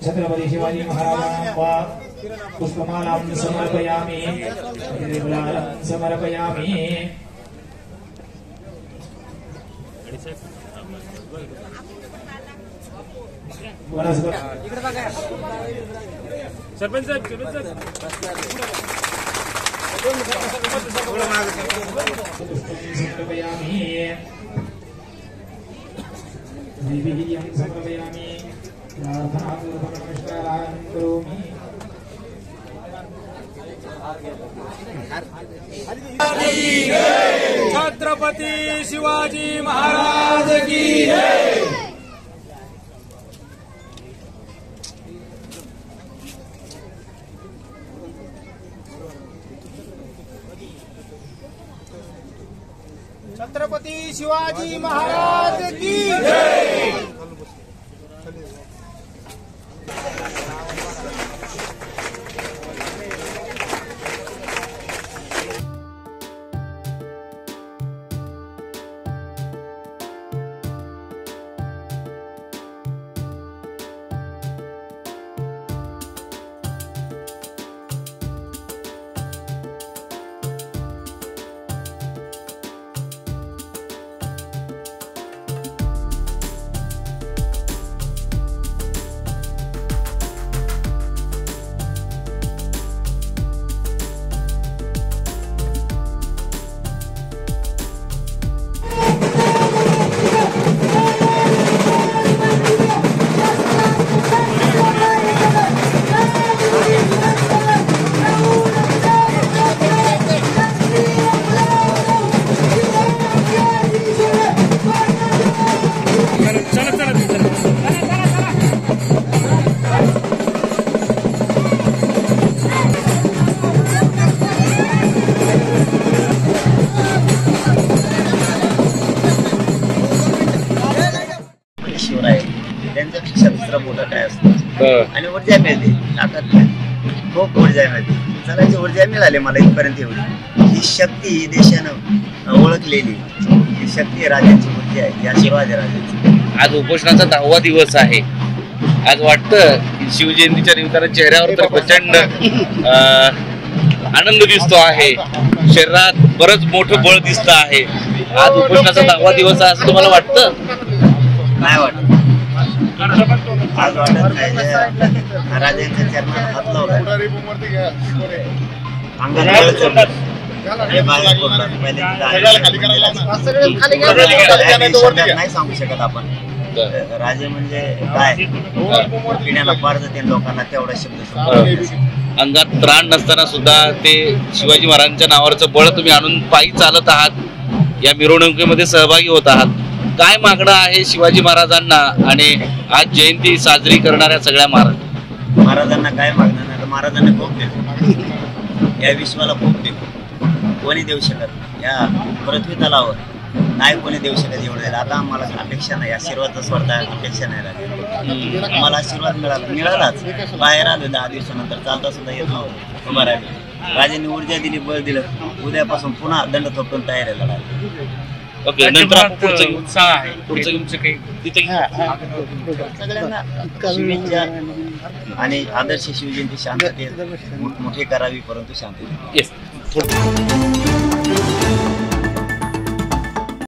छत्रपति शिवाजी महाराजां पुष्पमालां समर्पयामि समर्पयामि सरपंच साहेब छत्रपति शिवाजी महाराज की जय। छत्रपति शिवाजी महाराज की जय। त्यांच्यापेक्षा दुसरा मोठा काय असतं आणि ऊर्जा मिळते, ताकद मिळते, खूप ऊर्जा मिळते. चालायची ऊर्जा मिळाली मला इथपर्यंत. एवढी ही शक्ती ही देशानं ओळखलेली ही शक्ती राजांची ऊर्जा आहे, या शिवाजी राजांची. आज उपोषणाचा 10वा दिवस आहे. आज वाटतं की शिवजयंतीच्या निमित्तानं चेहऱ्यावर तर प्रचंड आनंद दिसतो आहे, शरीरात बरंच मोठं बळ दिसतं आहे. आज उपोषणाचा 10वा दिवस आहे असं तुम्हाला वाटतं? काय वाटत? आज वाटत नाही. राजांच्या चरणात हात लावला, अंगात नाही सांगू शकत आपण. राजे म्हणजे काय, पिण्याला पार जाते लोकांना तेवढा शब्द. अंगात त्राण नसताना सुद्धा ते शिवाजी महाराजांच्या नावावरचं बळ तुम्ही आणून पायी चालत आहात, या मिरवणुकीमध्ये सहभागी होत आहात. काय मागणं आहे शिवाजी महाराजांना आणि आज जयंती साजरी करणाऱ्या सगळ्या महाराजांना? काय मागणं नाही, महाराजांना भोग देतो, या विश्वाला भोग देतो. कोणी देऊ शकत, या पृथ्वी तलावर नाही कोणी देऊ शकत एवढं द्यायला. आता आम्हाला अपेक्षा नाही, आशीर्वाद स्वतः अपेक्षा नाही राहिली. आम्हाला आशीर्वाद मिळालाच. बाहेर आलो 10 दिवसानंतर, चालता सुद्धा येत नव्हतं, उभा राहिलो. राजांनी ऊर्जा दिली, बळ दिलं. उद्यापासून पुन्हा दंड थोपटून तयारीला लागली. ओके, नंतर उत्साह आहे सगळ्यांना शुभेच्छा आणि आदर्श शिवजयंती शांततेत मोठे करावी, परंतु शांततेत.